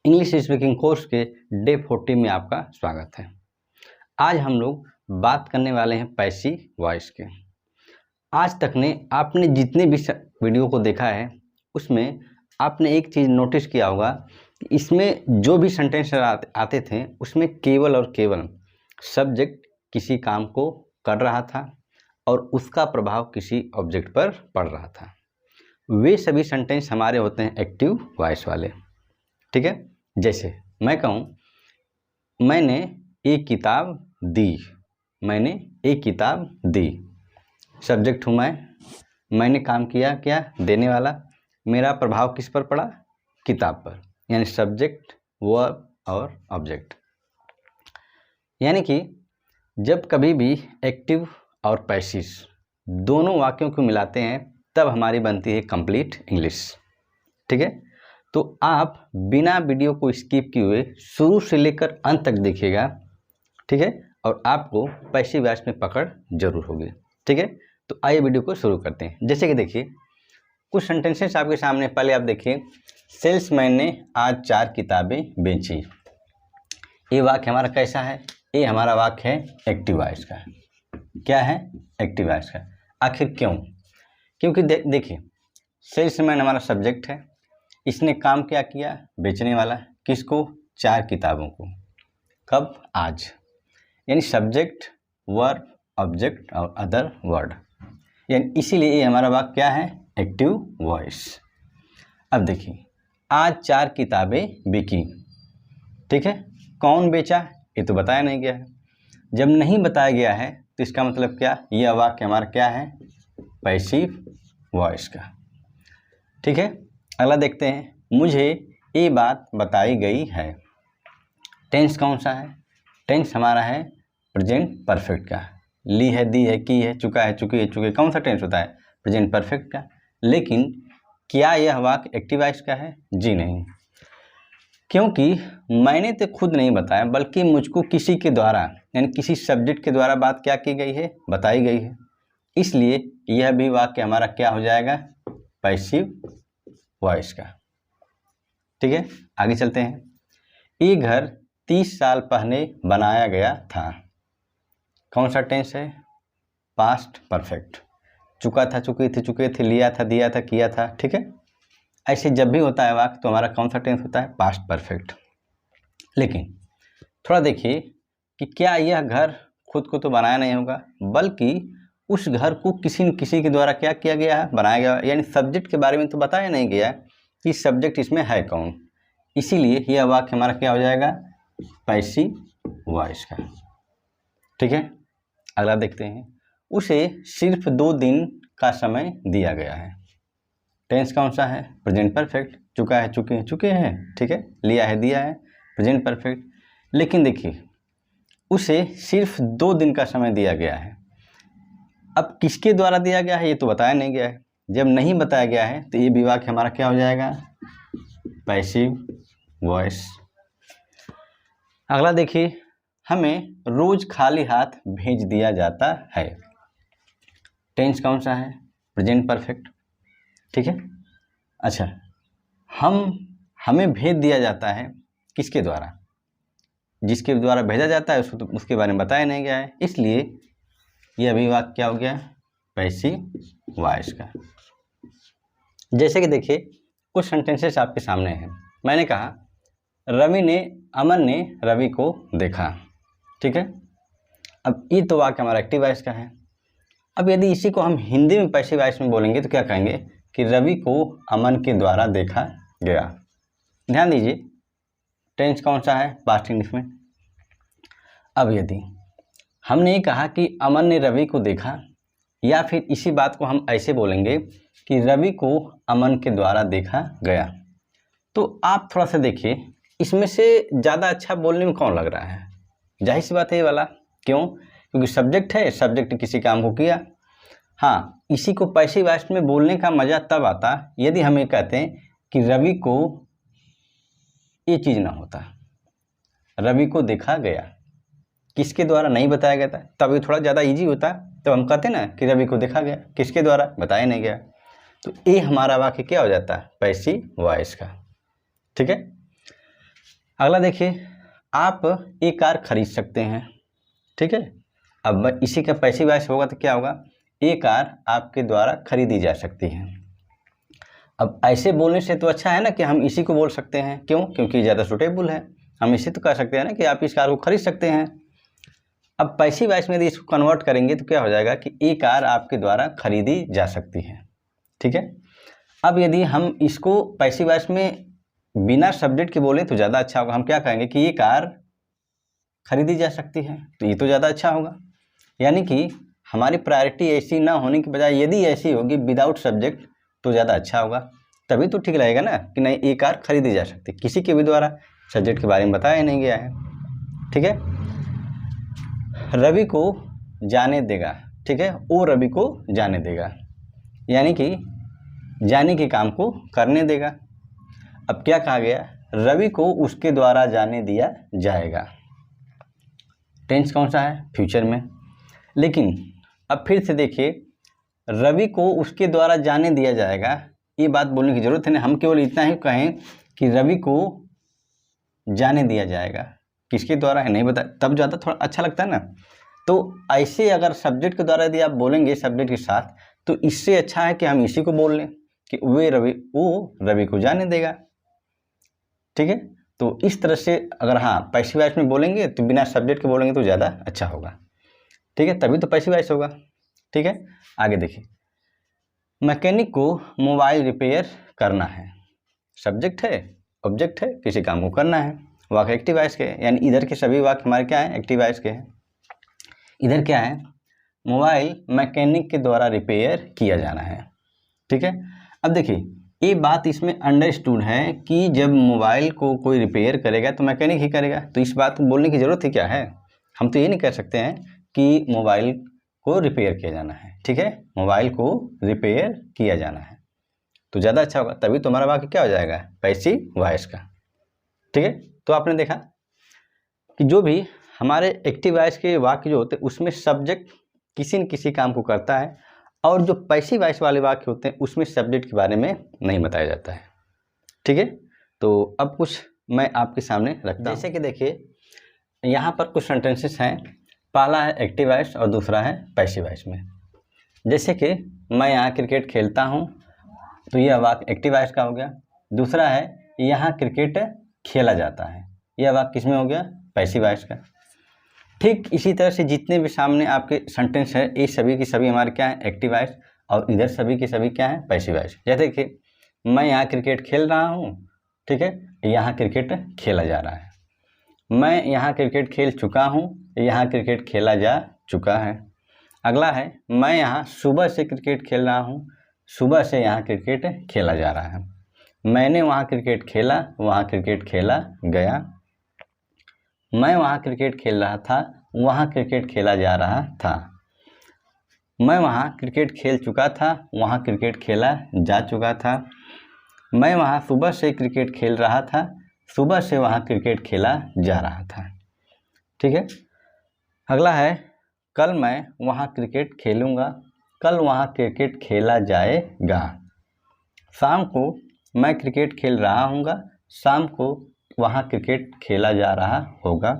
English speaking course के day 40 में आपका स्वागत है। आज हम लोग बात करने वाले हैं पैसिव वॉइस के। आज तक ने आपने जितने भी वीडियो को देखा है उसमें आपने एक चीज़ नोटिस किया होगा कि इसमें जो भी सेंटेंस आते थे उसमें केवल और केवल सब्जेक्ट किसी काम को कर रहा था और उसका प्रभाव किसी ऑब्जेक्ट पर पड़ रहा था। वे सभी सेंटेंस हमारे होते हैं एक्टिव वॉइस वाले। ठीक है, जैसे मैं कहूँ मैंने एक किताब दी, मैंने एक किताब दी, सब्जेक्ट हूँ मैंने काम किया, क्या देने वाला, मेरा प्रभाव किस पर पड़ा, किताब पर, यानी सब्जेक्ट वर्ब और ऑब्जेक्ट। यानी कि जब कभी भी एक्टिव और पैसिव दोनों वाक्यों को मिलाते हैं तब हमारी बनती है कंप्लीट इंग्लिश। ठीक है, तो आप बिना वीडियो को स्किप किए हुए शुरू से लेकर अंत तक देखिएगा। ठीक है, और आपको पैसिव वॉइस में पकड़ जरूर होगी। ठीक है, तो आइए वीडियो को शुरू करते हैं। जैसे कि देखिए कुछ सेंटेंसेस आपके सामने, पहले आप देखिए सेल्समैन ने आज 4 किताबें बेची। ये वाक्य हमारा कैसा है? ये हमारा वाक्य है एक्टिव वॉइस का। क्या है? एक्टिव वॉइस का। आखिर क्यों? क्योंकि देखिए सेल्समैन हमारा सब्जेक्ट है, इसने काम क्या किया? बेचने वाला। किसको? 4 किताबों को। कब? आज। यानी सब्जेक्ट वर्ब ऑब्जेक्ट और अदर वर्ड, यानी इसीलिए ये हमारा वाक्य क्या है? Active voice. अब देखिए आज 4 किताबें बिकी। ठीक है, कौन बेचा ये तो बताया नहीं गया है। जब नहीं बताया गया है तो इसका मतलब क्या? यह वाक्य हमारा क्या है? पैसिव वॉइस का। ठीक है, अगला देखते हैं, मुझे ये बात बताई गई है। टेंस कौन सा है? टेंस हमारा है प्रेजेंट परफेक्ट का। ली है, दी है, की है, चुका है, चुकी है, चुके। कौन सा टेंस होता है? प्रेजेंट परफेक्ट का। लेकिन क्या यह वाक्य एक्टिव वॉइस का है? जी नहीं, क्योंकि मैंने तो खुद नहीं बताया बल्कि मुझको किसी के द्वारा, यानी किसी सब्जेक्ट के द्वारा बात क्या की गई है? बताई गई है। इसलिए यह भी वाक्य हमारा क्या हो जाएगा? पैसिव वॉइस का। ठीक है, आगे चलते हैं। ये घर 30 साल पहले बनाया गया था। कौन सा टेंस है? Past perfect. चुका था, चुकी थी, चुके थे, लिया था, दिया था, किया था। ठीक है, ऐसे जब भी होता है वाक्य तो हमारा कौन सा टेंस होता है? Past perfect. लेकिन थोड़ा देखिए कि क्या यह घर खुद को तो बनाया नहीं होगा, बल्कि उस घर को किसी न किसी के द्वारा क्या किया गया है? बनाया गया। यानी सब्जेक्ट के बारे में तो बताया नहीं गया कि सब्जेक्ट इसमें है कौन। इसीलिए यह वाक्य हमारा क्या हो जाएगा? पैसिव वॉइस का। ठीक है, अगला देखते हैं, उसे सिर्फ 2 दिन का समय दिया गया है। टेंस कौन सा है? Present perfect. चुका है, चुके हैं, चुके हैं। ठीक है, लिया है, दिया है, प्रेजेंट परफेक्ट। लेकिन देखिए उसे सिर्फ 2 दिन का समय दिया गया है। अब किसके द्वारा दिया गया है ये तो बताया नहीं गया है। जब नहीं बताया गया है तो ये वाक्य हमारा क्या हो जाएगा? Passive voice. अगला देखिए, हमें रोज खाली हाथ भेज दिया जाता है। टेंस कौन सा है? Present perfect. ठीक है, अच्छा, हमें भेज दिया जाता है किसके द्वारा? जिसके द्वारा भेजा जाता है उसको तो उसके बारे में बताया नहीं गया है, इसलिए यह भी वाक्य क्या हो गया? पैसिव वॉइस का। जैसे कि देखिए कुछ सेंटेंसेस आपके सामने हैं। मैंने कहा अमन ने रवि को देखा। ठीक है, अब ये तो वाक्य हमारा एक्टिव वॉइस का है। अब यदि इसी को हम हिंदी में पैसिव वॉइस में बोलेंगे तो क्या कहेंगे कि रवि को अमन के द्वारा देखा गया। ध्यान दीजिए टेंस कौन सा है? पास्ट इंग्लिश में। अब यदि हमने कहा कि अमन ने रवि को देखा, या फिर इसी बात को हम ऐसे बोलेंगे कि रवि को अमन के द्वारा देखा गया, तो आप थोड़ा सा देखिए इसमें से ज़्यादा अच्छा बोलने में कौन लग रहा है? जाहिर सी बात है ये वाला। क्यों? क्योंकि सब्जेक्ट है, सब्जेक्ट किसी काम को किया। हाँ, इसी को पैसिव वॉइस में बोलने का मज़ा तब आता यदि हम ये कहते हैं कि रवि को ये चीज़ ना होता, रवि को देखा गया, किसके द्वारा नहीं बताया गया था, तब ये थोड़ा ज़्यादा इजी होता। तो हम कहते ना कि रवि को देखा गया, किसके द्वारा? बताया नहीं गया। तो ये हमारा वाक्य क्या हो जाता है? पैसिव वॉइस का। ठीक है, अगला देखिए, आप एक कार खरीद सकते हैं, ठीक है। अब इसी का पैसिव वॉइस होगा तो क्या होगा, ये कार आपके द्वारा खरीदी जा सकती है। अब ऐसे बोलने से तो अच्छा है ना कि हम इसी को बोल सकते हैं, क्यों, क्योंकि ज़्यादा सूटेबल है। हम इसी तो कह सकते हैं ना कि आप इस कार को खरीद सकते हैं। अब पैसिव वॉइस में यदि इसको कन्वर्ट करेंगे तो क्या हो जाएगा कि ये कार आपके द्वारा खरीदी जा सकती है, ठीक है। अब यदि हम इसको पैसिव वॉइस में बिना सब्जेक्ट के बोले तो ज़्यादा अच्छा होगा। हम क्या कहेंगे कि ये कार खरीदी जा सकती है, तो ये तो ज़्यादा अच्छा होगा। यानी कि हमारी प्रायोरिटी ऐसी ना होने की बजाय यदि ऐसी होगी विदाउट सब्जेक्ट तो ज़्यादा अच्छा होगा, तभी तो ठीक रहेगा ना कि नहीं ये कार खरीदी जा सकती, किसी के भी द्वारा सब्जेक्ट के बारे में बताया नहीं गया है, ठीक है। रवि को जाने देगा, ठीक है, वो रवि को जाने देगा, यानी कि जाने के काम को करने देगा। अब क्या कहा गया, रवि को उसके द्वारा जाने दिया जाएगा। टेंस कौन सा है, फ्यूचर में। लेकिन अब फिर से देखिए, रवि को उसके द्वारा जाने दिया जाएगा, ये बात बोलने की ज़रूरत है ना। हम केवल इतना ही कहें कि रवि को जाने दिया जाएगा, किसके द्वारा है नहीं बता, तब ज़्यादा थोड़ा अच्छा लगता है ना। तो ऐसे अगर सब्जेक्ट के द्वारा यदि आप बोलेंगे सब्जेक्ट के साथ, तो इससे अच्छा है कि हम इसी को बोल लें कि वो रवि को जाने देगा, ठीक है। तो इस तरह से अगर हाँ पैसिव वॉइस में बोलेंगे तो बिना सब्जेक्ट के बोलेंगे तो ज़्यादा अच्छा होगा, ठीक है, तभी तो पैसिव वॉइस होगा, ठीक है। आगे देखिए, मैकेनिक को मोबाइल रिपेयर करना है, सब्जेक्ट है, ऑब्जेक्ट है, किसी काम को करना है, वाक्य एक्टिव वॉइस के, यानी इधर के सभी वाक्य हमारे क्या है, एक्टिव वॉइस के हैं। इधर क्या है, मोबाइल मैकेनिक के द्वारा रिपेयर किया जाना है, ठीक है। अब देखिए, ये बात इसमें अंडरस्टूड है कि जब मोबाइल को कोई रिपेयर करेगा तो मैकेनिक ही करेगा, तो इस बात को बोलने की ज़रूरत ही क्या है। हम तो ये नहीं कह सकते हैं कि मोबाइल को रिपेयर किया जाना है, ठीक है, मोबाइल को रिपेयर किया जाना है, तो ज़्यादा अच्छा होगा, तभी तुम्हारा वाक्य क्या हो जाएगा, पैसिव वॉइस का, ठीक है। तो आपने देखा कि जो भी हमारे एक्टिव वॉइस के वाक्य जो होते हैं उसमें सब्जेक्ट किसी न किसी काम को करता है, और जो पैसिव वॉइस वाले वाक्य होते हैं उसमें सब्जेक्ट के बारे में नहीं बताया जाता है, ठीक है। तो अब कुछ मैं आपके सामने रखता हूं। जैसे कि देखिए, यहाँ पर कुछ सेंटेंसेस हैं, पहला है एक्टिव वॉइस और दूसरा है पैसिव वॉइस में। जैसे कि मैं यहाँ क्रिकेट खेलता हूँ, तो यह वाक्य एक्टिव वॉइस का हो गया। दूसरा है यहाँ क्रिकेट खेला जाता है, यह वाक्य किसमें हो गया, पैसिव वॉइस का। ठीक इसी तरह से जितने भी सामने आपके सेंटेंस है ये सभी की सभी हमारे क्या है, एक्टिव वॉइस, और इधर सभी के सभी क्या है, पैसिव वॉइस। जैसे देखिए, मैं यहाँ क्रिकेट खेल रहा हूँ, ठीक है, यहाँ क्रिकेट खेला जा रहा है। मैं यहाँ क्रिकेट खेल चुका हूँ, यहाँ क्रिकेट खेला जा चुका है। अगला है, मैं यहाँ सुबह से क्रिकेट खेल रहा हूँ, सुबह से यहाँ क्रिकेट खेला जा रहा है। मैंने वहाँ क्रिकेट खेला, वहाँ क्रिकेट खेला गया। मैं वहाँ क्रिकेट खेल रहा था, वहाँ क्रिकेट खेला जा रहा था। मैं वहाँ क्रिकेट खेल चुका था, वहाँ क्रिकेट खेला जा चुका था। मैं वहाँ सुबह से क्रिकेट खेल रहा था, सुबह से वहाँ क्रिकेट खेला जा रहा था, ठीक है। अगला है, कल मैं वहाँ क्रिकेट खेलूँगा, कल वहाँ क्रिकेट खेला जाएगा। शाम को मैं क्रिकेट खेल रहा हूँगा, शाम को वहाँ क्रिकेट खेला जा रहा होगा।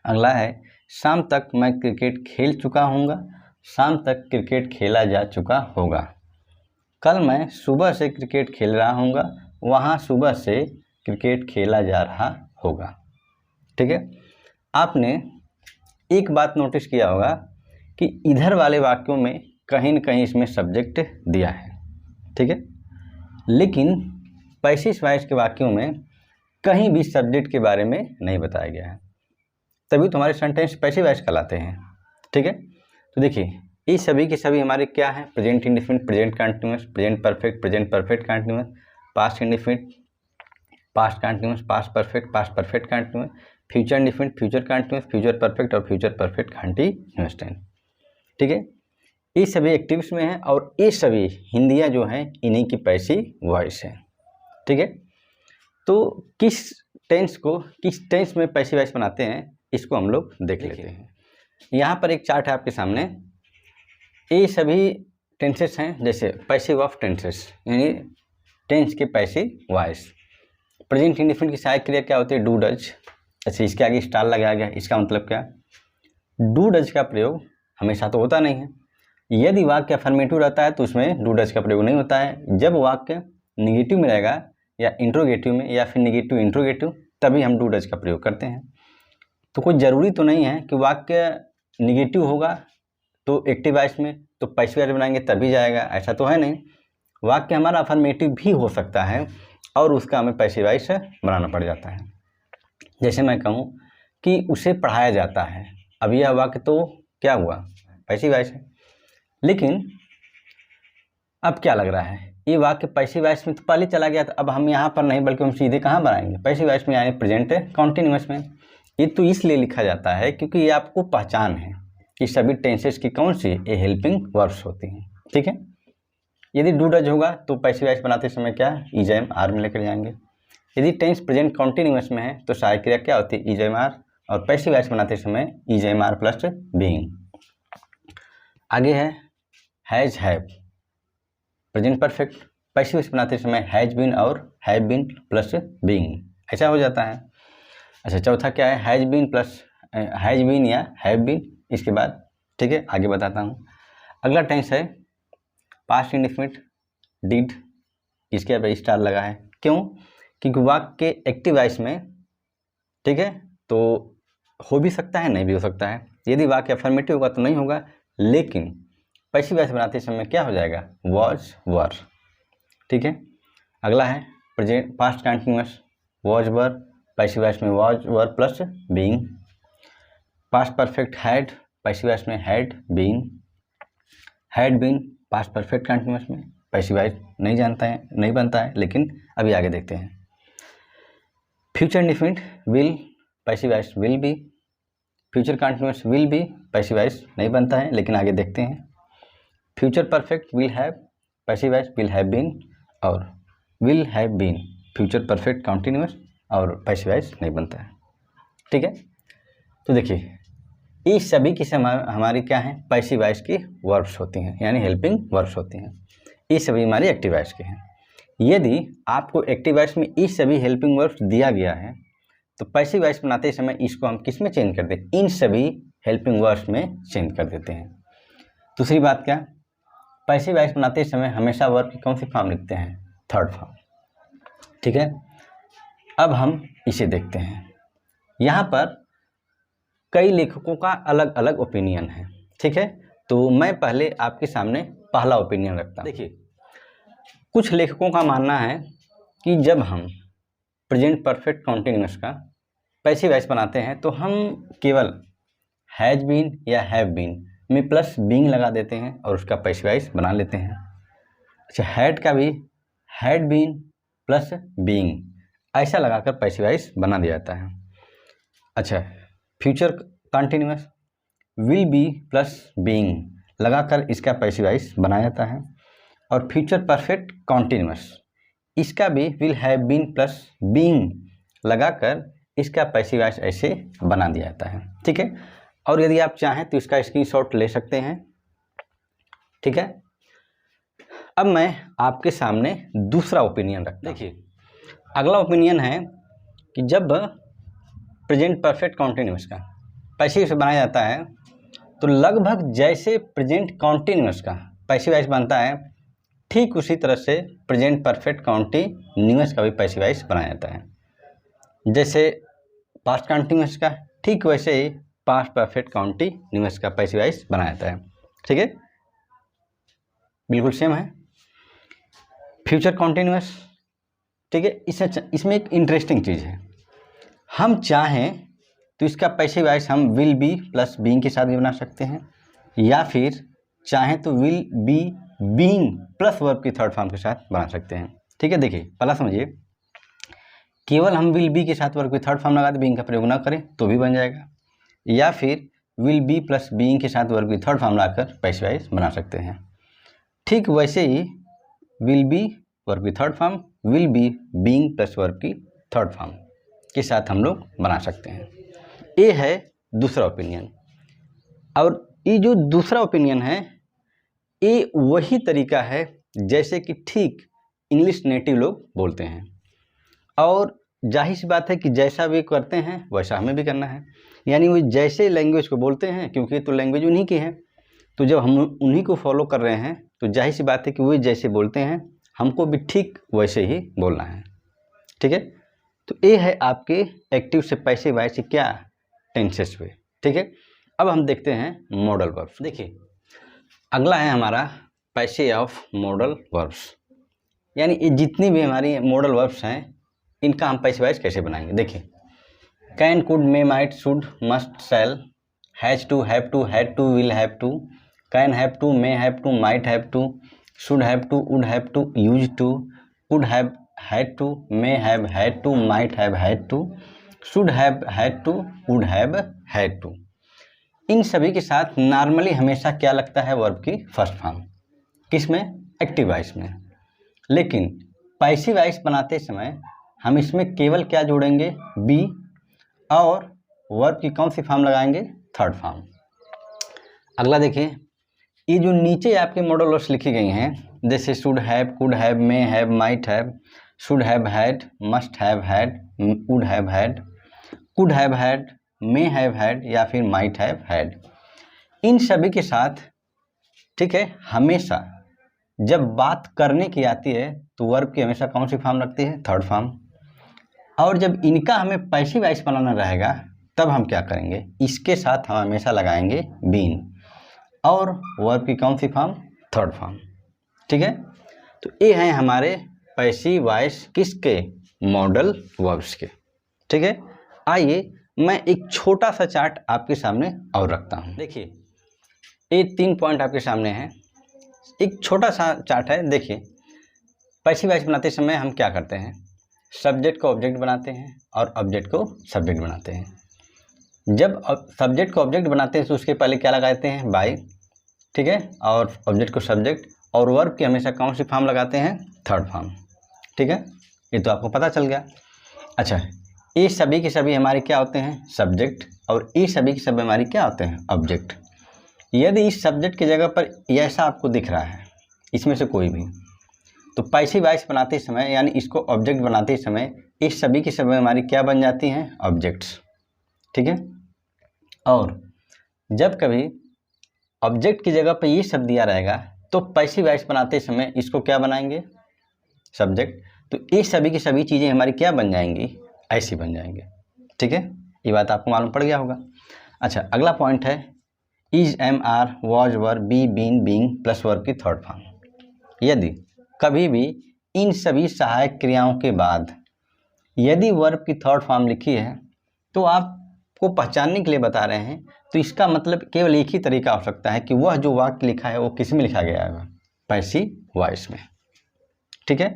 अगला है, शाम तक मैं क्रिकेट खेल चुका हूँगा, शाम तक क्रिकेट खेला जा चुका होगा। कल मैं सुबह से क्रिकेट खेल रहा हूँगा, वहाँ सुबह से क्रिकेट खेला जा रहा होगा, ठीक है। आपने एक बात नोटिस किया होगा कि इधर वाले वाक्यों में कहीं न कहीं इसमें सब्जेक्ट दिया है, ठीक है, लेकिन पैसिव वॉइस के वाक्यों में कहीं भी सब्जेक्ट के बारे में नहीं बताया गया है, तभी तुम्हारे सेंटेंस पैसिव वॉइस कहलाते हैं, ठीक है। तो देखिए, ये सभी के सभी हमारे क्या है, present indefinite, present continuous, present perfect continuous, past indefinite, past continuous, past perfect continuous, future indefinite, future continuous, future perfect और फ्यूचर परफेक्ट कंटिन्यूअस टेंस, ठीक है। ये सभी एक्टिव्स में है और ये सभी हिंदियाँ जो हैं इन्हीं की पैसिव वॉइस है, ठीक है। तो किस टेंस में पैसिव वॉइस बनाते हैं इसको हम लोग देख लेते हैं। यहाँ पर एक चार्ट है आपके सामने, ये सभी टेंसेस हैं, जैसे पैसिव ऑफ टेंसेस, यानी टेंस के पैसिव वॉइस। प्रेजेंट इंडेफिनिट की सहायक क्रिया क्या होती है? Do does. अच्छा, इसके आगे स्टार लगाया गया, इसका मतलब क्या? डू डज का प्रयोग हमेशा तो होता नहीं है। यदि वाक्य अफर्मेटिव रहता है तो उसमें डू डज का प्रयोग नहीं होता है। जब वाक्य निगेटिव में रहेगा या इंट्रोगेटिव में या फिर निगेटिव इंट्रोगेटिव, तभी हम डू डज का प्रयोग करते हैं। तो कोई ज़रूरी तो नहीं है कि वाक्य निगेटिव होगा तो एक्टिव वॉइस में तो पैसिव वॉइस बनाएंगे तभी जाएगा, ऐसा तो है नहीं। वाक्य हमारा अफर्मेटिव भी हो सकता है और उसका हमें पैसिव वॉइस बनाना पड़ जाता है। जैसे मैं कहूँ कि उसे पढ़ाया जाता है, अब यह वाक्य तो क्या हुआ? पैसिव वॉइस है। लेकिन अब क्या लग रहा है, ये वाक्य पैसिव वॉइस में तो पहले चला गया था, अब हम यहाँ पर नहीं बल्कि हम सीधे कहाँ बनाएंगे? पैसिव वॉइस में, यानी प्रेजेंट कॉन्टिन्यूअस में। ये तो इसलिए लिखा जाता है क्योंकि ये आपको पहचान है कि सभी टेंसेस की कौन सी ए हेल्पिंग वर्ब्स होती हैं। ठीक है, यदि डू डज होगा तो पैसिव वॉइस बनाते समय क्या? इज एम आर में लेकर जाएंगे। यदि टेंस प्रेजेंट कॉन्टिन्यूअस में है तो सहायक क्रिया क्या होती है? इज एम आर, और पैसिव वॉइस बनाते समय is am are plus being. आगे है has have, present perfect, passive voice बनाते समय हैज बीन और हैव बीन प्लस बीइंग, ऐसा हो जाता है। अच्छा, चौथा क्या है? Has been plus has been या हैव बीन, इसके बाद। ठीक है, आगे बताता हूँ। अगला टेंस है पास्ट इंडेफिनिट डिड, इसके अब स्टार लगा है, क्यों? क्योंकि वाक्य के एक्टिव वॉइस में, ठीक है, तो हो भी सकता है नहीं भी हो सकता है। यदि वाक्य अफर्मेटिव होगा तो नहीं होगा, लेकिन पैसिव वॉइस बनाते समय क्या हो जाएगा? Was were. ठीक है, अगला है present past continuous was were, passive voice में was were plus being. Past perfect had, passive voice में had been. Had been past perfect continuous में पैसिव वॉइस नहीं जानता है, नहीं बनता है, लेकिन अभी आगे देखते हैं। Future indefinite will, passive voice will be. Future continuous will be, passive voice नहीं बनता है, लेकिन आगे देखते हैं। Future perfect will have, passive voice will have been, और will have been future perfect continuous और पैसिव वॉइस नहीं बनता है। ठीक है, तो देखिए इस सभी की हमारी क्या है? पैसिव वॉइस की वर्ब्स होती हैं, यानी हेल्पिंग वर्ब्स होती हैं। ये सभी हमारी एक्टिव वॉइस के हैं। यदि आपको एक्टिव वॉइस में इस सभी हेल्पिंग वर्ब्स दिया गया है तो पैसिव वॉइस बनाते समय इसको हम किस में चेंज कर दें? इन सभी हेल्पिंग वर्ब्स में चेंज कर देते हैं। दूसरी बात क्या? पैसिव वॉइस बनाते समय हमेशा वर्ब की कौन सी फॉर्म लिखते हैं? Third form. ठीक है, अब हम इसे देखते हैं। यहाँ पर कई लेखकों का अलग अलग ओपिनियन है। ठीक है, तो मैं पहले आपके सामने पहला ओपिनियन रखता हूँ। देखिए, कुछ लेखकों का मानना है कि जब हम प्रेजेंट परफेक्ट कॉन्टिन्यूअस का पैसिव वॉइस बनाते हैं तो हम केवल हैज बीन या हैव बीन में प्लस बीइंग लगा देते हैं और उसका पैसिव वॉइस बना लेते हैं। अच्छा, हैड का भी हैड बीन प्लस बीइंग ऐसा लगाकर पैसिव वॉइस बना दिया जाता है। अच्छा, future continuous will B plus being लगाकर इसका पैसिव वॉइस बनाया जाता है। और फ्यूचर परफेक्ट कॉन्टिन्यूअस इसका भी will have been plus being लगाकर इसका पैसिव वॉइस ऐसे बना दिया जाता है। ठीक है, और यदि आप चाहें तो इसका स्क्रीनशॉट ले सकते हैं। ठीक है, अब मैं आपके सामने दूसरा ओपिनियन रखता हूं। देखिए, अगला ओपिनियन है कि जब प्रेजेंट परफेक्ट कॉन्टिन्यूअस का पैसिव से बनाया जाता है तो लगभग जैसे प्रेजेंट कॉन्टिन्यूअस का पैसिव वॉइस बनता है ठीक उसी तरह से प्रेजेंट परफेक्ट कॉन्टिन्यूअस का भी पैसिव वॉइस बनाया जाता है। जैसे पास्ट कॉन्टिन्यूअस का ठीक वैसे ही पास्ट परफेक्ट कॉन्टिन्यूअस का पैसिव वॉइस बनाया जाता है। ठीक है, बिल्कुल सेम है। फ्यूचर कॉन्टिन्यूअस, ठीक है, इसमें एक इंटरेस्टिंग चीज़ है, हम चाहें तो इसका पैसिव वॉइस हम विल बी प्लस बीइंग के साथ भी बना सकते हैं, या फिर चाहें तो will be being plus verb की थर्ड फॉर्म के साथ बना सकते हैं। ठीक है, देखिए पहला समझिए, केवल हम विल बी के साथ वर्ब की थर्ड फॉर्म लगा दें, बीइंग का प्रयोग ना करें तो भी बन जाएगा, या फिर विल बी प्लस बीइंग के साथ वर्ब की थर्ड फॉर्म लाकर पैसिव वॉइस बना सकते हैं। ठीक वैसे ही विल बी वर्ब की third form will be being plus verb की थर्ड फॉर्म के साथ हम लोग बना सकते हैं। ये है दूसरा ओपिनियन। और ये जो दूसरा ओपिनियन है ये वही तरीका है जैसे कि ठीक इंग्लिश नेटिव लोग बोलते हैं। और जाहिर सी बात है कि जैसा वे करते हैं वैसा हमें भी करना है, यानी वो जैसे लैंग्वेज को बोलते हैं, क्योंकि तो लैंग्वेज उन्हीं की है, तो जब हम उन्हीं को फॉलो कर रहे हैं तो जाहिर सी बात है कि वो जैसे बोलते हैं हमको भी ठीक वैसे ही बोलना है। ठीक है, तो ये है आपके एक्टिव से पैसिव वॉइस क्या टेंसेस पे। ठीक है, अब हम देखते हैं मॉडल वर्ब्स। देखिए अगला है हमारा पैसिव ऑफ मॉडल वर्ब्स, यानी ये जितनी भी हमारी मॉडल वर्ब्स हैं इनका हम पैसिव वॉइस कैसे बनाएंगे। देखिए can, could, may, might, should, must, shall, has to, have to, had to, will have to, can have to, may have to, might have to, should have to, would have to, use to, could have had to, may have had to, might have had to, should have had to, would have had to. इन सभी के साथ normally हमेशा क्या लगता है verb की first form, किसमें, एक्टिव वॉइस में। लेकिन पैसिव वॉइस बनाते समय हम इसमें केवल क्या जोड़ेंगे, बी, और वर्ब की कौन सी फॉर्म लगाएंगे, थर्ड फॉर्म। अगला देखिए ये जो नीचे आपके मॉडल वर्ब्स लिखी गई हैं जैसे should have, could have, may have, might have, should have had, must have had, would have had, could have had, may have had या फिर माइट हैव हैड, इन सभी के साथ ठीक है हमेशा जब बात करने की आती है तो वर्ब की हमेशा कौन सी फॉर्म लगती है, थर्ड फॉर्म। और जब इनका हमें पैसिव वॉइस बनाना रहेगा तब हम क्या करेंगे, इसके साथ हम हमेशा लगाएंगे बीन, और वर्ब की कौन सी फॉर्म, थर्ड फॉर्म। ठीक है, तो ये हैं हमारे पैसिव वॉइस किसके, मॉडल वर्ब्स के। ठीक है, आइए मैं एक छोटा सा चार्ट आपके सामने और रखता हूँ। देखिए ये 3 पॉइंट आपके सामने हैं, एक छोटा सा चार्ट है। देखिए पैसिव वॉइस बनाते समय हम क्या करते हैं, सब्जेक्ट को ऑब्जेक्ट बनाते हैं और ऑब्जेक्ट को सब्जेक्ट बनाते हैं। जब सब्जेक्ट को ऑब्जेक्ट बनाते हैं तो उसके पहले क्या लगाते हैं, बाय, ठीक है, और ऑब्जेक्ट को सब्जेक्ट, और वर्ब की हमेशा कौन सी फॉर्म लगाते हैं, थर्ड फॉर्म। ठीक है, ये तो आपको पता चल गया। अच्छा, ये सभी के सभी हमारे क्या होते हैं, सब्जेक्ट, और ये सभी के सभी हमारी क्या होते हैं, ऑब्जेक्ट। यदि इस सब्जेक्ट की जगह पर ऐसा आपको दिख रहा है इसमें से कोई भी, तो पैसिव वॉइस बनाते समय यानी इसको ऑब्जेक्ट बनाते समय इस सभी की सभी हमारी क्या बन जाती हैं, ऑब्जेक्ट्स। ठीक है, और जब कभी ऑब्जेक्ट की जगह पर ये शब्द दिया रहेगा तो पैसिव वॉइस बनाते समय इसको क्या बनाएंगे, सब्जेक्ट। तो ये सभी की सभी चीज़ें हमारी क्या बन जाएंगी, ऐसी बन जाएंगे। ठीक है, ये बात आपको मालूम पड़ गया होगा। अच्छा, अगला पॉइंट है is, am, are, was, were, be, been, being plus verb की थर्ड फॉर्म। यदि कभी भी इन सभी सहायक क्रियाओं के बाद यदि वर्ब की थर्ड फॉर्म लिखी है तो आपको पहचानने के लिए बता रहे हैं, तो इसका मतलब केवल एक ही तरीका हो सकता है कि वह जो वाक्य लिखा है वो किस में लिखा गया है, पैसिव वॉइस में। ठीक है,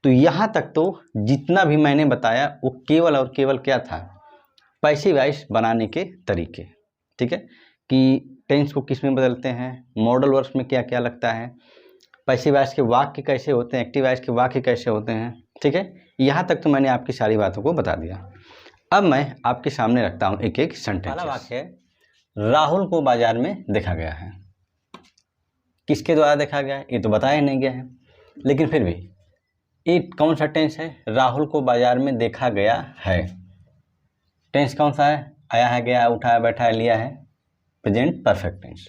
तो यहाँ तक तो जितना भी मैंने बताया वो केवल और केवल क्या था, पैसिव वॉइस बनाने के तरीके। ठीक है, कि टेंस को किस में बदलते हैं, मॉडल वर्ब्स में क्या क्या लगता है, पैसिव वॉइस के वाक्य कैसे होते हैं, एक्टिव वॉइस के वाक्य कैसे होते हैं। ठीक है, यहाँ तक तो मैंने आपकी सारी बातों को बता दिया। अब मैं आपके सामने रखता हूँ एक एक सेंटेंस। पहला वाक्य है, राहुल को बाजार में देखा गया है। किसके द्वारा देखा गया है ये तो बताया नहीं गया है, लेकिन फिर भी ये कौन सा टेंस है, राहुल को बाजार में देखा गया है। टेंस कौन सा है, आया है, गया, उठाया, बैठा है, लिया है, प्रेजेंट परफेक्ट टेंस।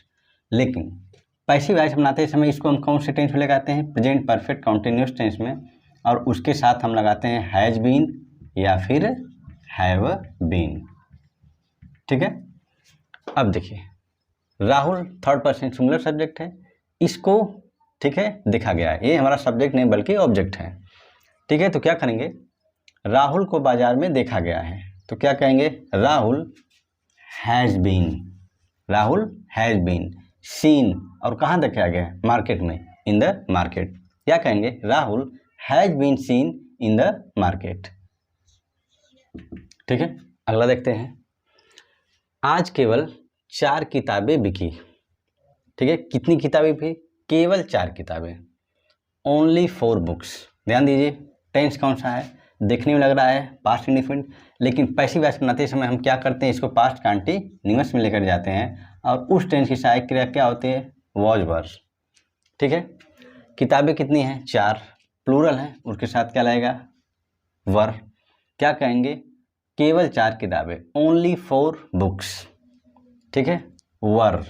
लेकिन पैसिव वॉइस बनाते समय इसको हम कौन से टेंस में लगाते हैं, प्रेजेंट परफेक्ट कॉन्टिन्यूस टेंस में, और उसके साथ हम लगाते हैं हैज बीन या फिर हैव बीन। ठीक है, अब देखिए Rahul third person singular subject है, इसको ठीक है देखा गया है, ये हमारा सब्जेक्ट नहीं बल्कि ऑब्जेक्ट है। ठीक है, तो क्या करेंगे, राहुल को बाजार में देखा गया है तो क्या कहेंगे, Rahul has been, Rahul has been seen, और कहाँ देखा गया है, मार्केट में, इन द मार्केट। क्या कहेंगे, Rahul has been seen in the market. ठीक है, अगला देखते हैं, आज केवल 4 किताबें बिकी। ठीक है, कितनी किताबें भी, केवल 4 किताबें, ओनली 4 बुक्स। ध्यान दीजिए टेंस कौन सा है, देखने में लग रहा है पास्ट इंडिफिनिट, लेकिन पैसिव वॉइस बनाते समय हम क्या करते हैं, इसको पास्ट कंटीन्यूअस में लेकर जाते हैं, और उस टेंस की सहायक क्रिया क्या होती है, वॉज वर्स। ठीक है, किताबें कितनी हैं, 4, प्लूरल है, उसके साथ क्या लगेगा, वर। क्या कहेंगे, केवल 4 किताबें, ओनली 4 बुक्स, ठीक है, वर,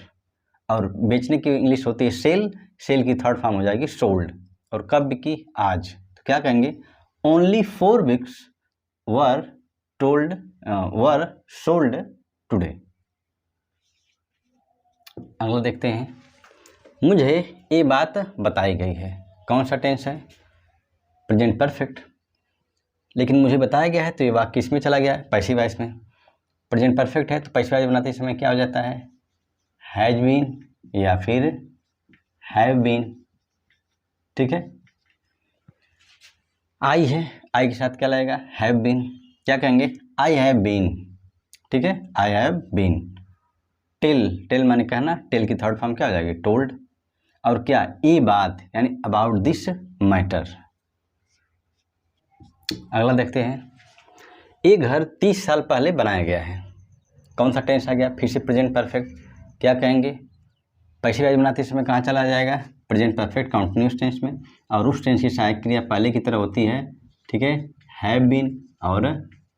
और बेचने की इंग्लिश होती है सेल, सेल की थर्ड फॉर्म हो जाएगी सोल्ड, और कब बिकी, आज। तो क्या कहेंगे, only 4 books were sold today. अगला देखते हैं, मुझे ये बात बताई गई है, कौन सा टेंस है, प्रेजेंट परफेक्ट, लेकिन मुझे बताया गया है तो ये वाक्य किस में चला गया है, पैसिव वॉइस में। प्रेजेंट परफेक्ट है तो पैसिव वॉइस बनाते समय क्या हो जाता है, हैज बीन या फिर हैव बीन, ठीक है। आई है, आई के साथ क्या लगेगा, हैव बीन, क्या कहेंगे, आई हैव बीन, ठीक है, I have been. Tell, tell माने कहना, टेल की थर्ड फॉर्म क्या हो जाएगी, टोल्ड, और क्या, ये बात यानी अबाउट दिस मैटर। अगला देखते हैं, ये घर 30 साल पहले बनाया गया है, कौन सा टेंस आ गया, फिर से प्रेजेंट परफेक्ट, क्या कहेंगे, पैसिव वॉइस बनाते समय कहाँ चला जाएगा, प्रेजेंट परफेक्ट कंटिन्यूअस टेंस में, और उस टेंस की सहायक क्रिया पहले की तरह होती है, ठीक है, हैव बीन और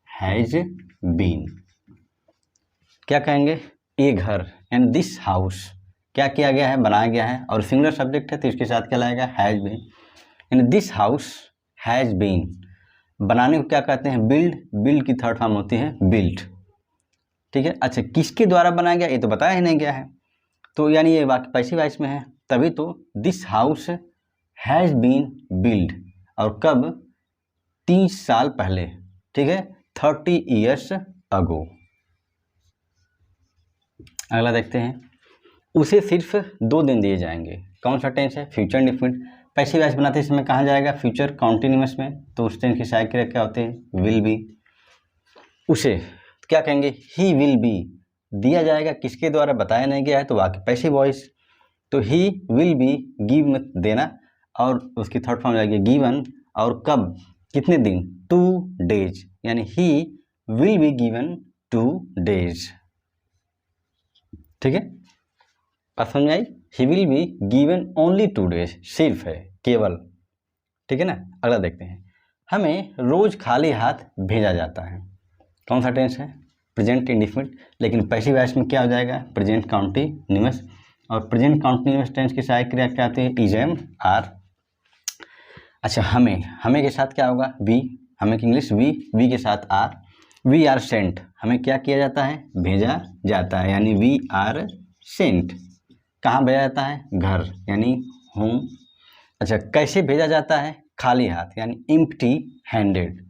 हैज बीन। क्या कहेंगे, ये घर यानी दिस हाउस क्या किया गया है, बनाया गया है, और सिंगुलर सब्जेक्ट है तो इसके साथ क्या लाएगा, हैज बीन, यानी दिस हाउस हैज बीन। बनाने को क्या कहते हैं, बिल्ड, बिल्ड की थर्ड फॉर्म होती है बिल्ट, ठीक है। अच्छा, किसके द्वारा बनाया गया ये तो बताया ही नहीं गया है, तो यानी ये वाक्य पैसिव वॉइस में है, तभी तो this house has been build, और कब, 30 साल पहले, ठीक है, 30 ईयर्स अगो। अगला देखते हैं, उसे सिर्फ 2 दिन दिए जाएंगे, कौन सा टेंस है, फ्यूचर इंडेफिनिट। पैसिव वॉइस बनाते समय कहाँ जाएगा, फ्यूचर कॉन्टिन्यूअस में, तो उस टेंस की सहायक क्रिया क्या होते हैं, विल बी। उसे क्या कहेंगे, ही विल बी, दिया जाएगा किसके द्वारा, बताया नहीं गया है तो वाक्य पैसिव वॉइस, तो ही विल बी, गिव में देना, और उसकी थर्ड फॉर्म जाएगी गिवन, और कब, कितने दिन, 2 डेज, यानी he will be given 2 days, ठीक है, बात समझ आई, he will be given only 2 days, सिर्फ है, केवल, ठीक है ना। अगला देखते हैं, हमें रोज खाली हाथ भेजा जाता है, कौन सा टेंस है, प्रेजेंट इंडेफिनिट, लेकिन पैसिव वॉइस में क्या हो जाएगा, प्रेजेंट कॉन्टिन्यूअस, और प्रेजेंट कॉन्टिन्यूअस टेंस की सहायक क्रिया क्या आती है, इज एम आर। अच्छा, हमें, हमें के साथ क्या होगा, वी, हमें की इंग्लिश वी, वी के साथ आर, वी आर सेंट, हमें क्या किया जाता है, भेजा जाता है, यानी वी आर सेंट। कहाँ भेजा जाता है, घर, यानी होम। अच्छा, कैसे भेजा जाता है, खाली हाथ, यानी एम्प्टी हैंडेड,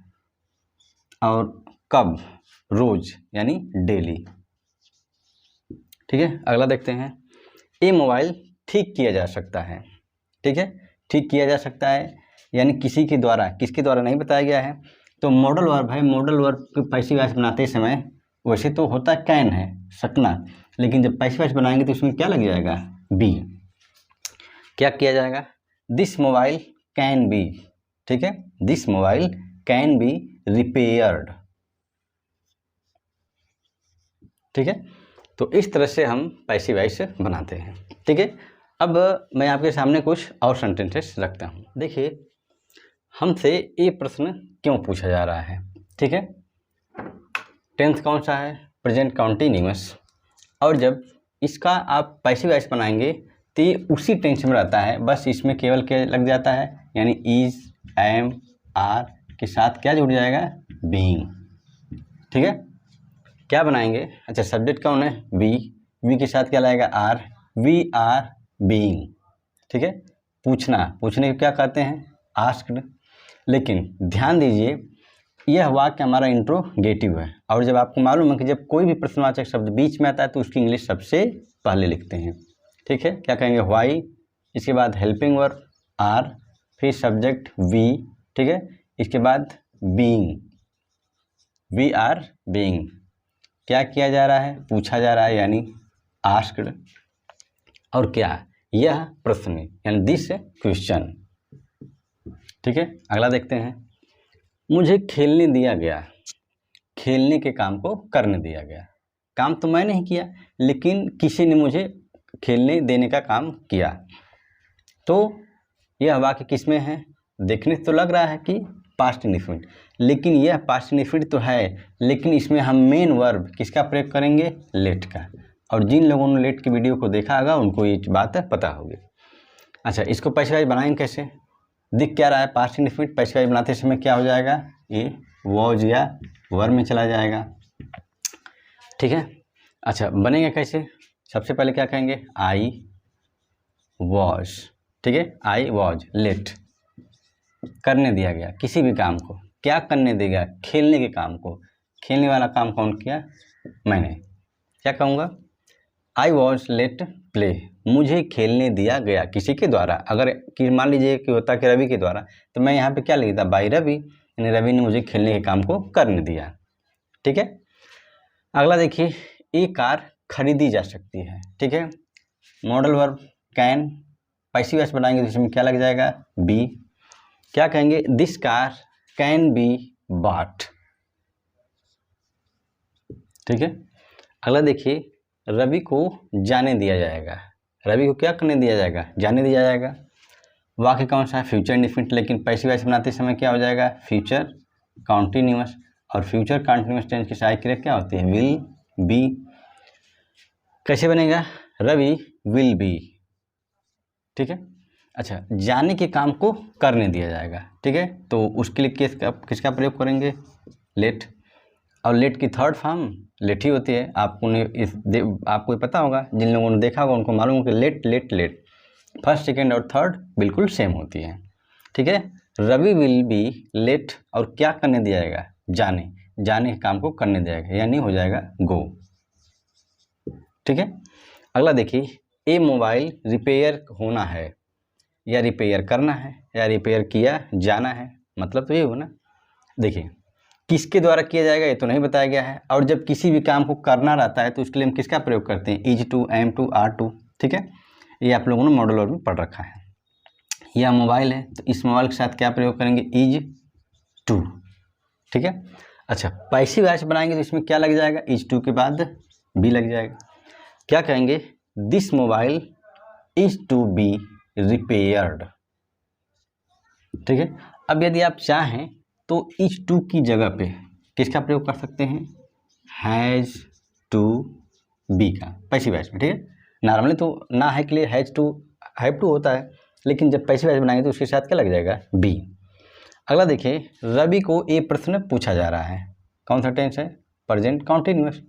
और कब, रोज, यानी डेली, ठीक है। अगला देखते हैं, ये मोबाइल ठीक किया जा सकता है, ठीक है, ठीक किया जा सकता है, यानी किसी के द्वारा, किसके द्वारा नहीं बताया गया है, तो मॉडल वर्ब है, मॉडल वर्ब को पैसिव वॉइस बनाते समय वैसे तो होता कैन है, सकना, लेकिन जब पैसिव वॉइस बनाएंगे तो इसमें क्या लग जाएगा, बी। क्या किया जाएगा, दिस मोबाइल कैन बी, ठीक है, this mobile can be repaired, ठीक है। तो इस तरह से हम पैसिव वॉइस बनाते हैं, ठीक है। अब मैं आपके सामने कुछ और सेंटेंसेस रखता हूँ। देखिए, हमसे ये प्रश्न क्यों पूछा जा रहा है, ठीक है, टेंस कौन सा है, प्रेजेंट कॉन्टिन्यूअस, और जब इसका आप पैसिव वॉइस बनाएंगे तो ये उसी टेंस में रहता है, बस इसमें केवल क्या लग जाता है, यानी इज, एम, आर के साथ क्या जुड़ जाएगा, बीइंग, ठीक है। क्या बनाएंगे, अच्छा, सब्जेक्ट कौन है, वी, वी के साथ क्या लगेगा, आर, वी आर बीइंग, ठीक है। पूछना, पूछने को क्या कहते हैं, आस्क्ड, लेकिन ध्यान दीजिए यह वाक्य हमारा इंट्रोगेटिव है, और जब आपको मालूम है कि जब कोई भी प्रश्नवाचक शब्द बीच में आता है तो उसकी इंग्लिश सबसे पहले लिखते हैं, ठीक है। क्या कहेंगे, व्हाई, इसके बाद हेल्पिंग वर्ब आर, फिर सब्जेक्ट वी, ठीक है, इसके बाद बीइंग, वी आर बीइंग, क्या किया जा रहा है, पूछा जा रहा है, यानी आस्क्ड, और क्या, यह प्रश्न, यानी दिस क्वेश्चन, ठीक है। अगला देखते हैं, मुझे खेलने दिया गया, खेलने के काम को करने दिया गया, काम तो मैं नहीं किया लेकिन किसी ने मुझे खेलने देने का काम किया, तो यह वाक्य किस में है, देखने से तो लग रहा है कि पास्ट इंडेफिनिट, लेकिन यह पास्ट इंडेफिनिट तो है, लेकिन इसमें हम मेन वर्ब किसका प्रयोग करेंगे, लेट का। और जिन लोगों ने लेट की वीडियो को देखा होगा उनको ये बात पता होगी। अच्छा, इसको पैसिव वॉइस बनाएंगे कैसे, दिख क्या रहा है, पास्ट इंडेफिनिट पैसिव वॉइस बनाते समय क्या हो जाएगा, ये वॉज या वर में चला जाएगा, ठीक है। अच्छा, बनेगा कैसे, सबसे पहले क्या कहेंगे, आई वॉज, ठीक है, आई वॉज लेट, करने दिया गया किसी भी काम को, क्या करने देगा, खेलने के काम को, खेलने वाला काम कौन किया, मैंने, क्या कहूँगा, आई वॉज लेट प्ले, मुझे खेलने दिया गया किसी के द्वारा। अगर कि मान लीजिए कि होता कि रवि के द्वारा, तो मैं यहाँ पे क्या लिखता, बाई रवि, यानी रवि ने मुझे खेलने के काम को करने दिया, ठीक है। अगला देखिए, ये कार खरीदी जा सकती है, ठीक है, modal verb can, passive voice बनाएंगे तो इसमें क्या लग जाएगा, बी, क्या कहेंगे, this car can be bought, ठीक है। अगला देखिए, रवि को जाने दिया जाएगा, रवि को क्या करने दिया जाएगा, जाने दिया जाएगा। वाक्य कौन सा है, फ्यूचर इंडेफिनिट, लेकिन पैसिव वॉइस बनाते समय क्या हो जाएगा, फ्यूचर कॉन्टिन्यूअस, और फ्यूचर कॉन्टिन्यूअस टेंस की सहायक क्रिया क्या होती है, विल बी। कैसे बनेगा, रवि विल बी, ठीक है। अच्छा, जाने के काम को करने दिया जाएगा, ठीक है, तो उसके लिए किसका प्रयोग करेंगे, लेट, और लेट की थर्ड फॉर्म लेट ही होती है। आपको पता होगा, जिन लोगों ने देखा होगा उनको मालूम होगा कि let let let first second और थर्ड बिल्कुल सेम होती है, ठीक है। रवि विल बी लेट, और क्या करने दिया जाएगा, जाने, जाने के काम को करने दिया जाएगा, यानी हो जाएगा गो, ठीक है। अगला देखिए, ए मोबाइल रिपेयर होना है, या रिपेयर करना है, या रिपेयर किया जाना है, मतलब तो ये हो ना। देखिए, किसके द्वारा किया जाएगा ये तो नहीं बताया गया है, और जब किसी भी काम को करना रहता है तो उसके लिए हम किसका प्रयोग करते हैं, is to, am to, are to, ठीक है। ये आप लोगों ने मॉडल वर्ब में पढ़ रखा है। यह मोबाइल है तो इस मोबाइल के साथ क्या प्रयोग करेंगे, इज टू, ठीक है। अच्छा, पैसिव वॉइस बनाएंगे तो इसमें क्या लग जाएगा, इज टू के बाद बी लग जाएगा। क्या कहेंगे, this mobile is to be repaired, ठीक है। अब यदि आप चाहें तो इज टू की जगह पे किसका प्रयोग कर सकते हैं, हैज़ टू बी का, पैसिव वॉइस में, ठीक है। नॉर्मली तो ना है के लिए हैज़ टू हैव टू होता है, लेकिन जब पैसिव वॉइस बनाएंगे तो उसके साथ क्या लग जाएगा, बी। अगला देखिए, रवि को ये प्रश्न पूछा जा रहा है, कौन सा टेंस है, प्रेजेंट कॉन्टिन्यूअस,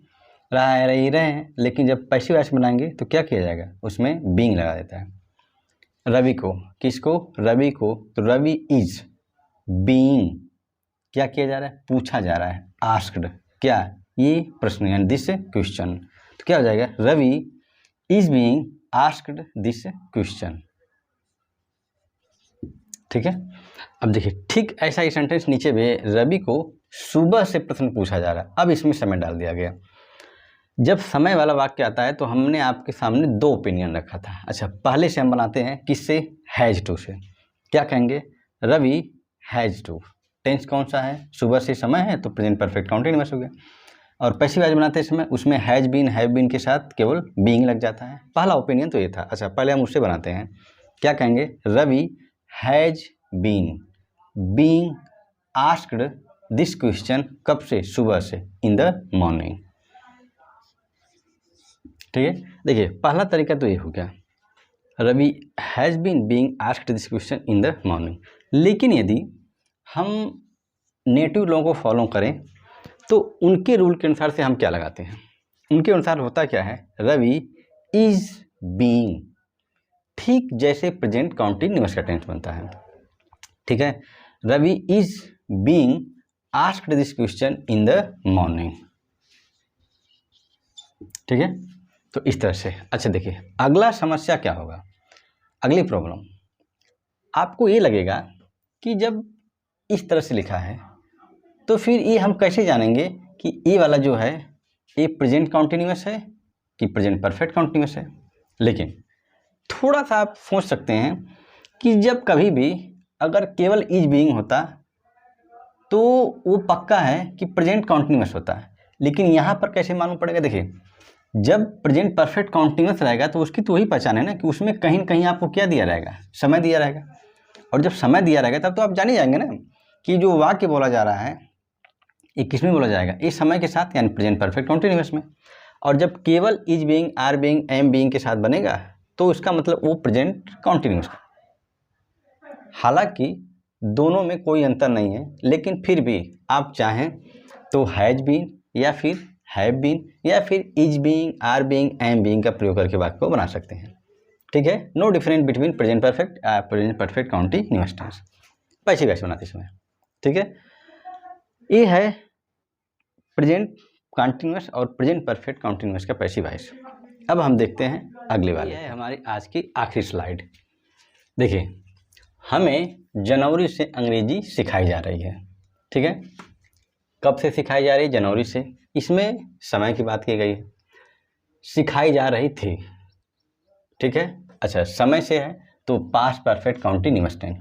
रही रहे हैं, लेकिन जब पैसिव वॉइस बनाएंगे तो क्या किया जाएगा, उसमें बीइंग लगा देता है। रवि को, किसको, रवि को, तो रवि इज बीइंग, क्या किया जा रहा है, पूछा जा रहा है, आस्क्ड, क्या, ये प्रश्न यानी दिस क्वेश्चन, तो क्या हो जाएगा, Ravi is being asked this question, ठीक है। अब देखिए, ठीक ऐसा ही सेंटेंस नीचे भी, रवि को सुबह से प्रश्न पूछा जा रहा है, अब इसमें समय डाल दिया गया। जब समय वाला वाक्य आता है तो हमने आपके सामने दो ओपिनियन रखा था। अच्छा, पहले से हम बनाते हैं किससे, हैज़ टू से, क्या कहेंगे, रवि हैज़ टू, टेंस कौन सा है, सुबह से समय है तो प्रेजेंट परफेक्ट कॉन्टिन्यूअस हो गया, और पैसिव वॉइस बनाते समय उसमें हैज़ बीन, हैव बीन के साथ केवल बीइंग लग जाता है। पहला ओपिनियन तो ये था। अच्छा, पहले हम उससे बनाते हैं, क्या कहेंगे, Ravi has been being asked this question, कब से, सुबह से, इन द मॉर्निंग, ठीक है। देखिए, पहला तरीका तो ये हो गया, Ravi has been being asked this question in the morning. लेकिन यदि हम नेटिव लोगों को फॉलो करें तो उनके रूल के अनुसार से हम क्या लगाते हैं, उनके अनुसार होता क्या है, रवि इज बीइंग, ठीक जैसे प्रेजेंट कॉन्टिन्यूअस का टेंस बनता है, ठीक है। Ravi is being asked this question in the morning, ठीक है। तो इस तरह से। अच्छा देखिए, अगला समस्या क्या होगा, अगली प्रॉब्लम, आपको ये लगेगा कि जब इस तरह से लिखा है तो फिर ये हम कैसे जानेंगे कि ये वाला जो है ये प्रेजेंट कॉन्टिन्यूअस है कि प्रेजेंट परफेक्ट कॉन्टिन्यूअस है। लेकिन थोड़ा सा आप सोच सकते हैं कि जब कभी भी अगर केवल इज बीइंग होता तो वो पक्का है कि प्रेजेंट कॉन्टिन्यूअस होता है, लेकिन यहाँ पर कैसे मालूम पड़ेगा, देखिए जब प्रेजेंट परफेक्ट कॉन्टिन्यूअस रहेगा तो उसकी तो वही पहचान है ना कि उसमें कहीं न कहीं आपको क्या दिया रहेगा, समय दिया रहेगा, और जब समय दिया रहेगा तब तो आप जान ही जाएंगे ना कि जो वाक्य बोला जा रहा है ये किस में बोला जाएगा, इस समय के साथ यानी प्रेजेंट परफेक्ट कॉन्टिन्यूअस में। और जब केवल is being, are being, am being के साथ बनेगा तो इसका मतलब वो प्रेजेंट कॉन्टिन्यूअस। हालांकि दोनों में कोई अंतर नहीं है, लेकिन फिर भी आप चाहें तो हैज बीन या फिर हैव बीन या फिर is being, are being, am being का प्रयोग करके वाक्य को बना सकते हैं। ठीक है, no difference between present perfect continuous tense, passive voice बनाते समय। ठीक है, ये है प्रेजेंट कॉन्टिन्यूअस और प्रेजेंट परफेक्ट कॉन्टिन्यूअस का पैसिव वॉइस। अब हम देखते हैं अगले वाले, ये है हमारी आज की आखिरी स्लाइड। देखिए, हमें जनवरी से अंग्रेजी सिखाई जा रही है। ठीक है, कब से सिखाई जा रही है? जनवरी से। इसमें समय की बात की गई है, सिखाई जा रही थी। ठीक है, अच्छा समय से है तो पास्ट परफेक्ट कॉन्टिन्यूअस टेंस।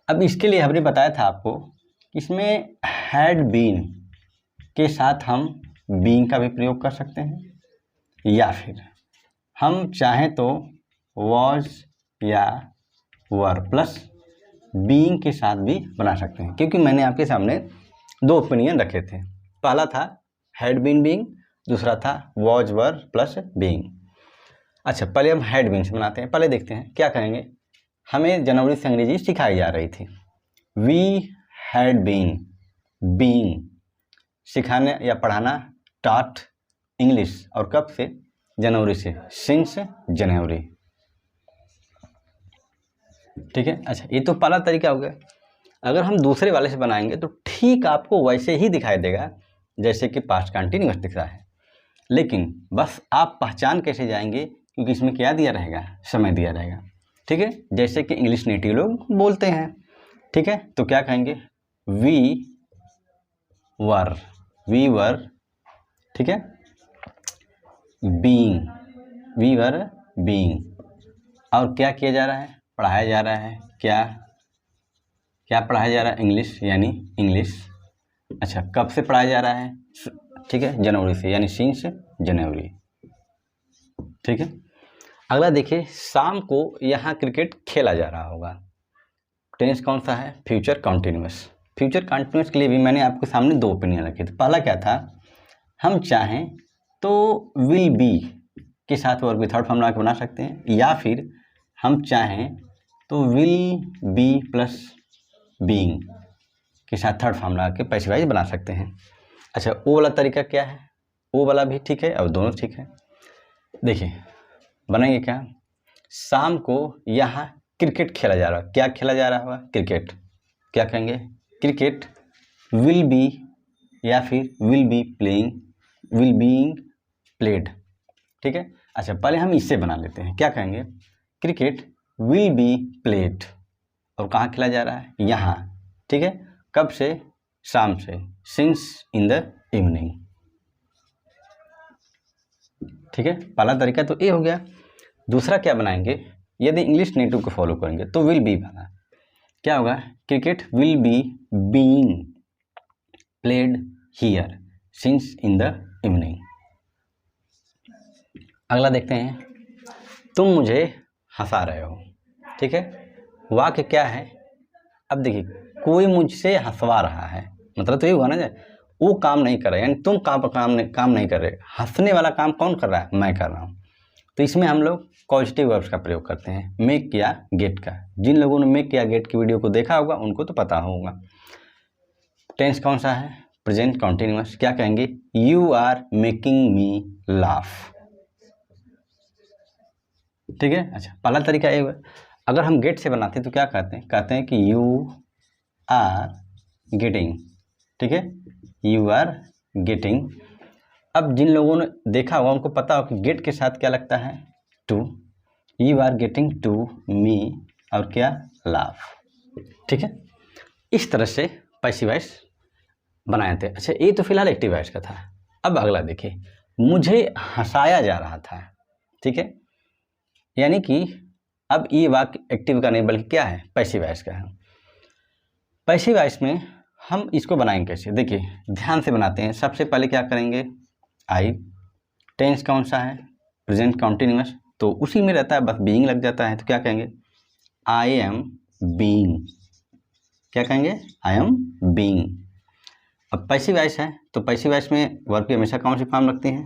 अब इसके लिए हमने बताया था आपको, इसमें हैड बीन के साथ हम बीइंग का भी प्रयोग कर सकते हैं, या फिर हम चाहें तो वॉज या वर प्लस बीइंग के साथ भी बना सकते हैं। क्योंकि मैंने आपके सामने दो ओपिनियन रखे थे, पहला था हैड बीन बीइंग, दूसरा था वॉज वर प्लस बीइंग। अच्छा, पहले हम हैड बीन से बनाते हैं। पहले देखते हैं क्या कहेंगे। हमें जनवरी से अंग्रेजी सिखाई जा रही थी। वी हैड बीन बीइंग, सिखाने या पढ़ाना टॉट इंग्लिश, और कब से? जनवरी से, सिंस जनवरी। ठीक है, अच्छा ये तो पहला तरीका हो गया। अगर हम दूसरे वाले से बनाएंगे तो ठीक आपको वैसे ही दिखाई देगा जैसे कि पास्ट कंटिन्यूअस दिख रहा है, लेकिन बस आप पहचान कैसे जाएंगे, क्योंकि इसमें क्या दिया रहेगा? समय दिया रहेगा। ठीक है, जैसे कि इंग्लिश नेटिव लोग बोलते हैं। ठीक है, तो क्या कहेंगे? वी वर, ठीक है, बीइंग, वी वर बीइंग। और क्या किया जा रहा है? पढ़ाया जा रहा है। क्या पढ़ाया जा रहा है? इंग्लिश, यानी इंग्लिश। अच्छा, कब से पढ़ाया जा रहा है? ठीक है, जनवरी से, यानी सिंस जनवरी। ठीक है, अगला देखिए, शाम को यहाँ क्रिकेट खेला जा रहा होगा। टेंस कौन सा है? Future continuous. फ्यूचर कॉन्टिन्यूअस के लिए भी मैंने आपके सामने दो ओपिनियन रखे थे। पहला क्या था? हम चाहें तो विल बी के साथ वर्ब थर्ड फॉर्म लगा के बना सकते हैं, या फिर हम चाहें तो विल बी प्लस बीइंग के साथ थर्ड फॉर्म लगा के पैसिव वॉइस बना सकते हैं। अच्छा, वो वाला तरीका क्या है? वो वाला भी ठीक है और दोनों ठीक है। देखिए, बनेंगे क्या? शाम को यहाँ क्रिकेट खेला जा रहा है। क्या खेला जा रहा होगा? क्रिकेट। क्या कहेंगे? क्रिकेट विल बी, या फिर will be playing, will being played. ठीक है, अच्छा पहले हम इससे बना लेते हैं। क्या कहेंगे? क्रिकेट विल बी प्लेड, और कहाँ खेला जा रहा है? यहाँ। ठीक है, कब से? शाम से, सिंस इन द इवनिंग। ठीक है, पहला तरीका तो ये हो गया। दूसरा क्या बनाएंगे? यदि इंग्लिश नेटिव को फॉलो करेंगे तो विल बी वाला क्या होगा? Cricket will be being played here since in the evening. अगला देखते हैं, तुम मुझे हंसा रहे हो। ठीक है, वाक्य क्या है? अब देखिए, कोई मुझसे हंसवा रहा है, मतलब तो ये हुआ ना, वो काम नहीं कर रहा है, यानी तुम काम नहीं कर रहे। हंसने वाला काम कौन कर रहा है? मैं कर रहा हूँ। तो इसमें हम लोग पॉजिटिव वर्ब्स का प्रयोग करते हैं, मेक या गेट का। जिन लोगों ने मेक या गेट की वीडियो को देखा होगा उनको तो पता होगा। टेंस कौन सा है? Present continuous. क्या कहेंगे? You are making me laugh. ठीक है, अच्छा पहला तरीका ये है। अगर हम गेट से बनाते हैं तो क्या कहते हैं कि यू आर गेटिंग। ठीक है, यू आर गेटिंग। अब जिन लोगों ने देखा होगा उनको पता होगा कि गेट के साथ क्या लगता है? To. You are getting to me, और क्या? लाफ। ठीक है, इस तरह से पैसिव वॉइस बनाए थे। अच्छा, ये तो फिलहाल एक्टिव वॉइस का था। अब अगला देखिए, मुझे हंसाया जा रहा था। ठीक है, यानी कि अब ये वाक्य एक्टिव का नहीं बल्कि क्या है? पैसिव वॉइस का है। पैसिव वॉइस में हम इसको बनाएंगे कैसे? देखिए, ध्यान से बनाते हैं। सबसे पहले क्या करेंगे? आई। टेंस कौन सा है? प्रेजेंट कॉन्टिन्यूअस, तो उसी में रहता है, बस बीइंग लग जाता है। तो क्या कहेंगे? आई एम बीइंग क्या कहेंगे, आई एम बीइंग। अब पैसिव वॉइस है तो पैसिव वॉइस में वर्ब की हमेशा कौन सी फॉर्म लगती है,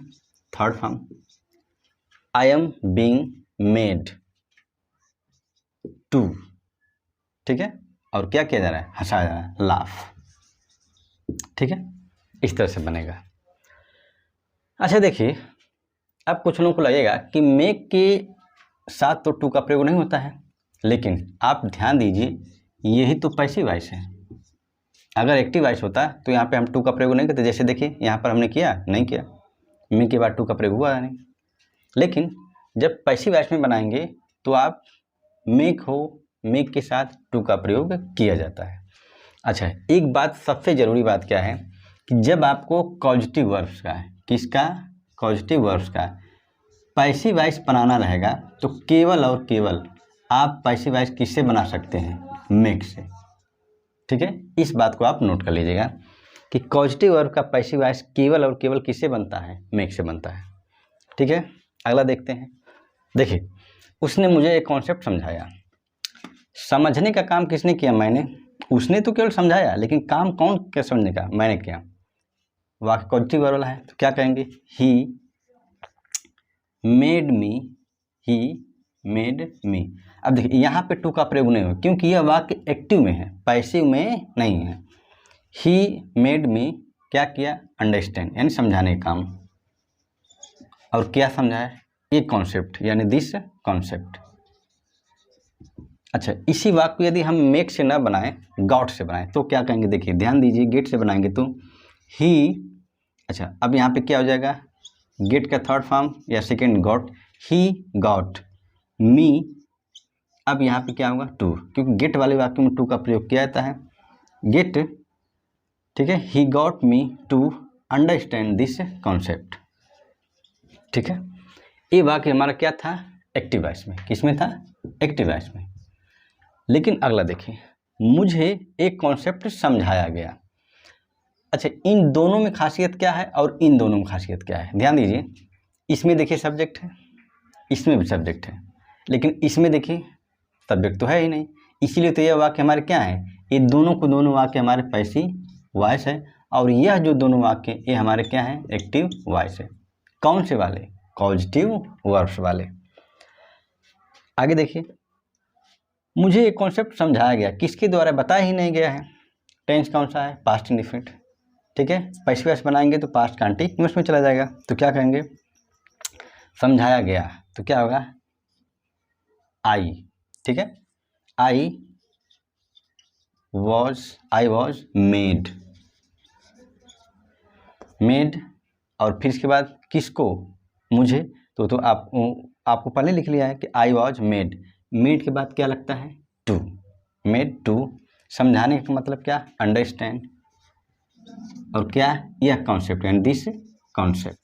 third form. I am being made to, ठीक है, और क्या किया जा रहा है, हंसाया जा रहा है, लाफ, ठीक है, इस तरह से बनेगा। अच्छा देखिए, अब कुछ लोगों को लगेगा कि मेक के साथ तो टू का प्रयोग नहीं होता है, लेकिन आप ध्यान दीजिए यही तो पैसिव वॉइस है। अगर एक्टिव वॉइस होता तो यहाँ पे हम टू का प्रयोग नहीं करते। जैसे देखिए यहाँ पर हमने किया नहीं किया, मेक के बाद टू का प्रयोग हुआ नहीं। लेकिन जब पैसिव वॉइस में बनाएंगे तो आप मेक हो, मेक के साथ टू का प्रयोग किया जाता है। अच्छा, एक बात सबसे ज़रूरी बात क्या है कि जब आपको कॉजेटिव वर्ब्स का, किसका, कॉजेटिव वर्ब्स का पैसिव वॉइस बनाना रहेगा तो केवल और केवल आप पैसिव वॉइस किससे बना सकते हैं, मेक से, ठीक है। इस बात को आप नोट कर लीजिएगा कि कॉजेटिव वर्ब का पैसिव वॉइस केवल और केवल किससे बनता है, मेक से बनता है, ठीक है। अगला देखते हैं। देखिए, उसने मुझे एक कॉन्सेप्ट समझाया। समझने का काम किसने किया, मैंने। उसने तो केवल समझाया, लेकिन काम कौन क्या समझने का, मैंने किया। वाक्य कॉजेटिव वर्ब वाला है तो क्या कहेंगे, he made me, he made me. अब देखिए यहाँ पे टू का प्रयोग नहीं हो क्योंकि यह वाक्य एक्टिव में है, पैसिव में नहीं है। ही मेड मी क्या किया, अंडरस्टैंड यानी समझाने का काम, और क्या समझाया, एक कॉन्सेप्ट यानी दिस कॉन्सेप्ट। अच्छा, इसी वाक्य को यदि हम मेक से ना बनाएं, गॉट से बनाएं तो क्या कहेंगे, देखिए ध्यान दीजिए, गेट से बनाएंगे तो ही, अच्छा अब यहाँ पे क्या हो जाएगा, गेट का थर्ड फॉर्म या सेकेंड गॉट, ही गॉट मी। अब यहाँ पे क्या होगा, टू, क्योंकि गेट वाले वाक्य में टू का प्रयोग किया जाता है, गेट, ठीक है। He got me to understand this concept, ठीक है। ये वाक्य हमारा क्या था, एक्टिव वॉइस में, किसमें था, एक्टिव वॉइस में। लेकिन अगला देखिए, मुझे एक कॉन्सेप्ट समझाया गया। अच्छा, इन दोनों में खासियत क्या है और इन दोनों में खासियत क्या है, ध्यान दीजिए। इसमें देखिए सब्जेक्ट है, इसमें भी सब्जेक्ट है, लेकिन इसमें देखिए सब्जेक्ट तो है ही नहीं, इसीलिए तो यह वाक्य हमारे क्या है, ये दोनों वाक्य हमारे पैसिव वॉइस है, और यह जो दोनों वाक्य ये हमारे क्या है, एक्टिव वॉइस है। कौन से वाले, कॉजेटिव वर्ब्स वाले। आगे देखिए, मुझे एक कॉन्सेप्ट समझाया गया, किसके द्वारा, बताया ही नहीं गया है। टेंस कौन सा है, पास्ट इंडिफिनिट, ठीक है। पैसिव वॉइस बनाएंगे तो पास्ट कंटीन्यूअस में चला जाएगा, तो क्या कहेंगे, समझाया गया तो क्या होगा, आई, ठीक है। आई वॉज मेड, और फिर इसके बाद किसको, मुझे, तो आपको पहले लिख लिया है कि आई वॉज मेड के बाद क्या लगता है, टू, मेड टू। समझाने का मतलब क्या, अंडरस्टैंड, और क्या, यह कॉन्सेप्ट यानी दिस कॉन्सेप्ट,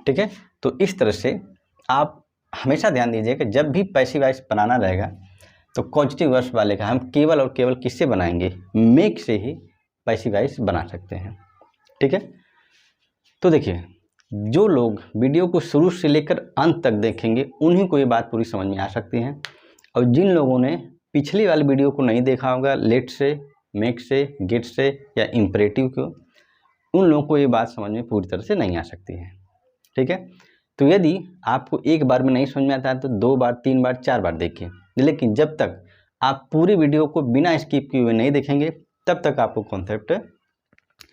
ठीक है। तो इस तरह से आप हमेशा ध्यान दीजिए कि जब भी पैसिव वॉइस बनाना रहेगा तो कॉजेटिव वर्ब्स वाले का हम केवल और केवल किससे बनाएंगे, मेक से ही पैसिव वॉइस बना सकते हैं, ठीक है। तो देखिए, जो लोग वीडियो को शुरू से लेकर अंत तक देखेंगे उन्हीं को ये बात पूरी समझ में आ सकती है, और जिन लोगों ने पिछली वाली वीडियो को नहीं देखा होगा, लेट से, मेक से, गेट से या इम्परेटिव को, उन लोगों को ये बात समझ में पूरी तरह से नहीं आ सकती है, ठीक है। तो यदि आपको एक बार में नहीं समझ में आता है तो 2 बार, 3 बार, 4 बार देखिए, लेकिन जब तक आप पूरी वीडियो को बिना स्किप किए हुए नहीं देखेंगे तब तक आपको कॉन्सेप्ट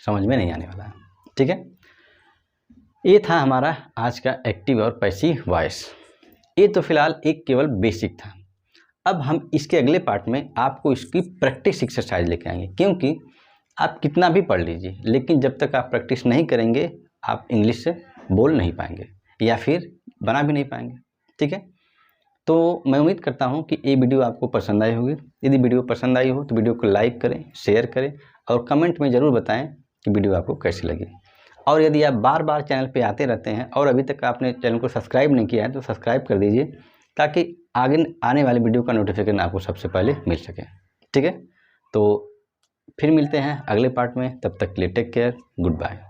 समझ में नहीं आने वाला है, ठीक है। ये था हमारा आज का एक्टिव और पैसिव वॉइस। ये तो फिलहाल एक केवल बेसिक था। अब हम इसके अगले पार्ट में आपको इसकी प्रैक्टिस एक्सरसाइज लेके आएंगे, क्योंकि आप कितना भी पढ़ लीजिए लेकिन जब तक आप प्रैक्टिस नहीं करेंगे आप इंग्लिश से बोल नहीं पाएंगे या फिर बना भी नहीं पाएंगे, ठीक है। तो मैं उम्मीद करता हूँ कि ये वीडियो आपको पसंद आई होगी। यदि वीडियो पसंद आई हो तो वीडियो को लाइक करें, शेयर करें और कमेंट में ज़रूर बताएं कि वीडियो आपको कैसी लगी। और यदि आप बार बार चैनल पे आते रहते हैं और अभी तक आपने चैनल को सब्सक्राइब नहीं किया है तो सब्सक्राइब कर दीजिए, ताकि आगे आने वाले वीडियो का नोटिफिकेशन आपको सबसे पहले मिल सके, ठीक है। तो फिर मिलते हैं अगले पार्ट में, तब तक के लिए टेक केयर, गुड बाय।